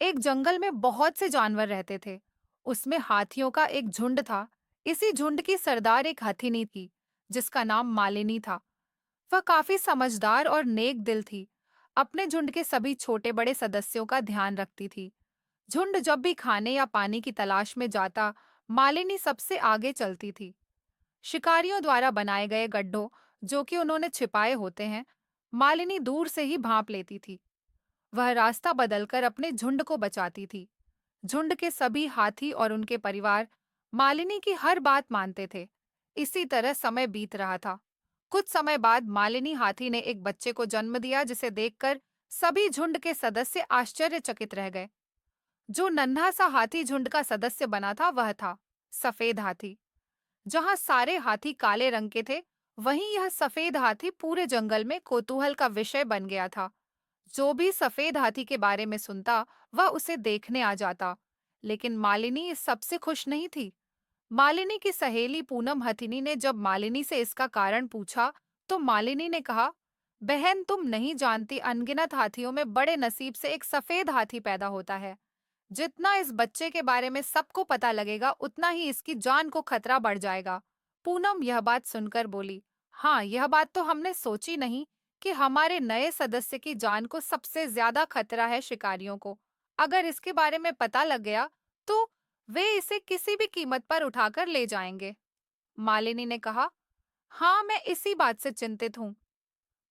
एक जंगल में बहुत से जानवर रहते थे। उसमें हाथियों का एक झुंड था। इसी झुंड की सरदार एक हथिनी थी, जिसका नाम मालिनी था। वह काफी समझदार और नेक दिल थी। अपने झुंड के सभी छोटे बड़े सदस्यों का ध्यान रखती थी। झुंड जब भी खाने या पानी की तलाश में जाता, मालिनी सबसे आगे चलती थी। शिकारियों द्वारा बनाए गए गड्ढों, जो कि उन्होंने छिपाए होते हैं, मालिनी दूर से ही भांप लेती थी। वह रास्ता बदलकर अपने झुंड को बचाती थी। झुंड के सभी हाथी और उनके परिवार मालिनी की हर बात मानते थे। इसी तरह समय बीत रहा था। कुछ समय बाद मालिनी हाथी ने एक बच्चे को जन्म दिया, जिसे देखकर सभी झुंड के सदस्य आश्चर्यचकित रह गए। जो नन्हा सा हाथी झुंड का सदस्य बना था, वह था सफेद हाथी। जहां सारे हाथी काले रंग के थे, वहीं यह सफेद हाथी पूरे जंगल में कौतूहल का विषय बन गया था। जो भी सफेद हाथी के बारे में सुनता, वह उसे देखने आ जाता। लेकिन मालिनी इस सबसे खुश नहीं थी। मालिनी की सहेली पूनम हथिनी ने जब मालिनी से इसका कारण पूछा, तो मालिनी ने कहा, बहन, तुम नहीं जानती, अनगिनत हाथियों में बड़े नसीब से एक सफेद हाथी पैदा होता है। जितना इस बच्चे के बारे में सबको पता लगेगा, उतना ही इसकी जान को खतरा बढ़ जाएगा। पूनम यह बात सुनकर बोली, हाँ, यह बात तो हमने सोची नहीं कि हमारे नए सदस्य की जान को सबसे ज्यादा खतरा है शिकारियों को। अगर इसके बारे में पता लग गया, तो वे इसे किसी भी कीमत पर उठाकर ले जाएंगे। मालिनी ने कहा, हाँ, मैं इसी बात से चिंतित हूँ।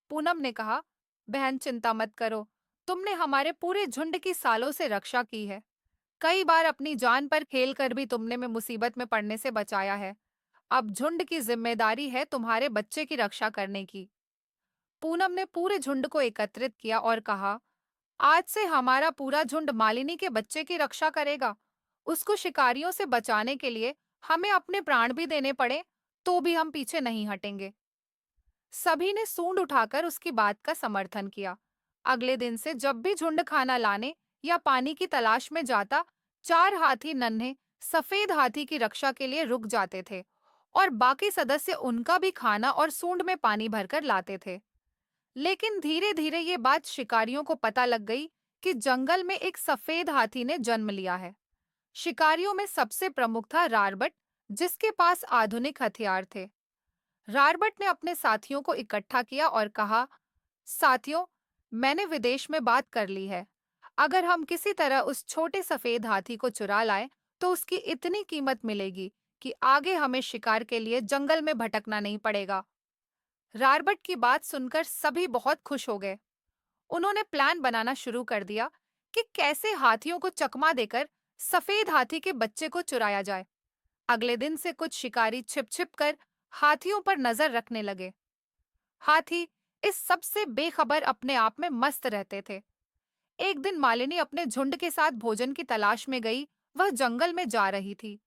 पूनम ने कहा, बहन, चिंता मत करो। तुमने हमारे पूरे झुंड की सालों से रक्षा की है। कई बार अपनी जान पर खेलकर भी तुमने में मुसीबत में पड़ने से बचाया है। अब झुंड की जिम्मेदारी है तुम्हारे बच्चे की रक्षा करने की। पूनम ने पूरे झुंड को एकत्रित किया और कहा, आज से हमारा पूरा झुंड मालिनी के बच्चे की रक्षा करेगा। उसको शिकारियों से बचाने के लिए हमें अपने प्राण भी देने पड़े, तो भी हम पीछे नहीं हटेंगे। सभी ने सूंड उठाकर उसकी बात का समर्थन किया। अगले दिन से जब भी झुंड खाना लाने या पानी की तलाश में जाता, चार हाथी नन्हे सफेद हाथी की रक्षा के लिए रुक जाते थे, और बाकी सदस्य उनका भी खाना और सूंड में पानी भरकर लाते थे। लेकिन धीरे धीरे ये बात शिकारियों को पता लग गई कि जंगल में एक सफेद हाथी ने जन्म लिया है। शिकारियों में सबसे प्रमुख था रारबट, जिसके पास आधुनिक हथियार थे। रारबट ने अपने साथियों को इकट्ठा किया और कहा, साथियों, मैंने विदेश में बात कर ली है। अगर हम किसी तरह उस छोटे सफेद हाथी को चुरा लाएं, तो उसकी इतनी कीमत मिलेगी कि आगे हमें शिकार के लिए जंगल में भटकना नहीं पड़ेगा। रारबट की बात सुनकर सभी बहुत खुश हो गए। उन्होंने प्लान बनाना शुरू कर दिया कि कैसे हाथियों को चकमा देकर सफेद हाथी के बच्चे को चुराया जाए। अगले दिन से कुछ शिकारी छिप छिप कर हाथियों पर नजर रखने लगे। हाथी इस सब से बेखबर अपने आप में मस्त रहते थे। एक दिन मालिनी अपने झुंड के साथ भोजन की तलाश में गई। वह जंगल में जा रही थी।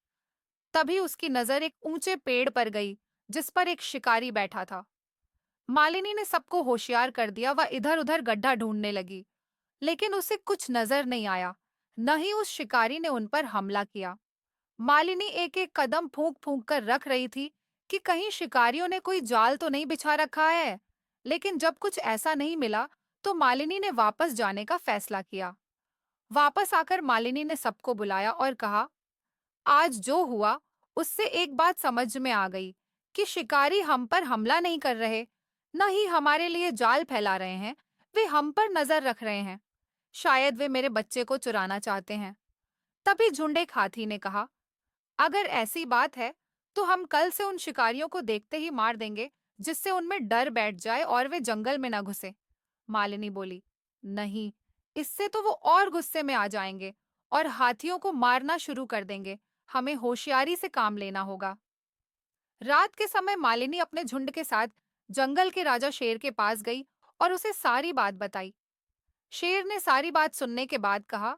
तभी उसकी नजर एक ऊंचे पेड़ पर गई, जिस पर एक शिकारी बैठा था। मालिनी ने सबको होशियार कर दिया। वह इधर उधर गड्ढा ढूंढने लगी, लेकिन उसे कुछ नजर नहीं आया। न ही उस शिकारी ने उन पर हमला किया। मालिनी एक एक कदम फूंक फूंक कर रख रही थी कि कहीं शिकारियों ने कोई जाल तो नहीं बिछा रखा है। लेकिन जब कुछ ऐसा नहीं मिला, तो मालिनी ने वापस जाने का फैसला किया। वापस आकर मालिनी ने सबको बुलाया और कहा, आज जो हुआ, उससे एक बात समझ में आ गई कि शिकारी हम पर हमला नहीं कर रहे, न ही हमारे लिए जाल फैला रहे हैं। वे हम पर नजर रख रहे हैं। शायद वे मेरे बच्चे को चुराना चाहते हैं। तभी झुंडे हाथी ने कहा, अगर ऐसी बात है, तो हम कल से उन शिकारियों को देखते ही मार देंगे, जिससे उनमें डर बैठ जाए और वे जंगल में न घुसे। मालिनी बोली, नहीं, इससे तो वो और गुस्से में आ जाएंगे और हाथियों को मारना शुरू कर देंगे। हमें होशियारी से काम लेना होगा। रात के समय मालिनी अपने झुंड के साथ जंगल के राजा शेर के पास गई और उसे सारी बात बताई। शेर ने सारी बात सुनने के बाद कहा,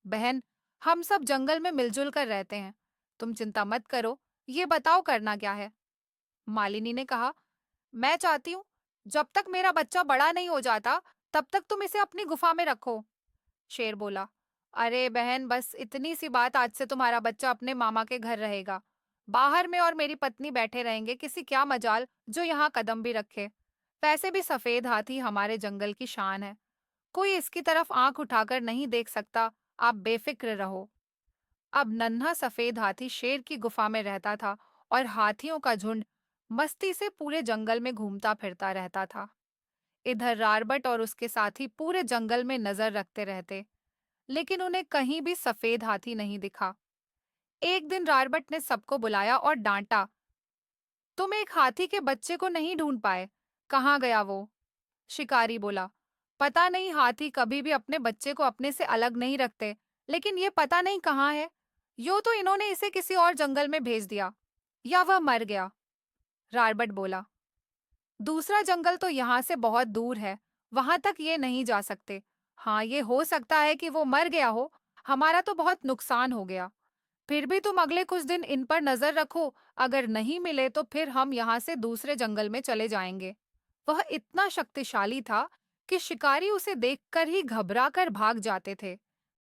बहन, हम सब जंगल में मिलजुल कर रहते हैं। तुम चिंता मत करो। ये बताओ, करना क्या है? मालिनी ने कहा, मैं चाहती हूँ, जब तक मेरा बच्चा बड़ा नहीं हो जाता, तब तक तुम इसे अपनी गुफा में रखो। शेर बोला, अरे बहन, बस इतनी सी बात, आज से तुम्हारा बच्चा अपने मामा के घर रहेगा। बाहर में और मेरी पत्नी बैठे रहेंगे। किसी क्या मजाल जो यहाँ कदम भी रखे। वैसे भी सफेद हाथी हमारे जंगल की शान है। कोई इसकी तरफ आंख उठाकर नहीं देख सकता, आप बेफिक्र रहो। अब नन्हा सफेद हाथी शेर की गुफा में रहता था और हाथियों का झुंड मस्ती से पूरे जंगल में घूमता फिरता रहता था। इधर रारबट और उसके साथी पूरे जंगल में नजर रखते रहते, लेकिन उन्हें कहीं भी सफेद हाथी नहीं दिखा। एक दिन रारबट ने सबको बुलाया और डांटा, तुम एक हाथी के बच्चे को नहीं ढूंढ पाए, कहाँ गया वो? शिकारी बोला, पता नहीं, हाथी कभी भी अपने बच्चे को अपने से अलग नहीं रखते, लेकिन ये पता नहीं कहाँ है। यो तो इन्होंने इसे किसी और जंगल में भेज दिया, या वह मर गया। रारबट बोला, दूसरा जंगल तो यहाँ से बहुत दूर है, वहां तक ये नहीं जा सकते। हाँ, ये हो सकता है कि वो मर गया हो, हमारा तो बहुत नुकसान हो गया। फिर भी तुम अगले कुछ दिन इन पर नजर रखो, अगर नहीं मिले तो फिर हम यहाँ से दूसरे जंगल में चले जाएंगे। वह इतना शक्तिशाली था कि शिकारी उसे देखकर ही घबरा कर भाग जाते थे।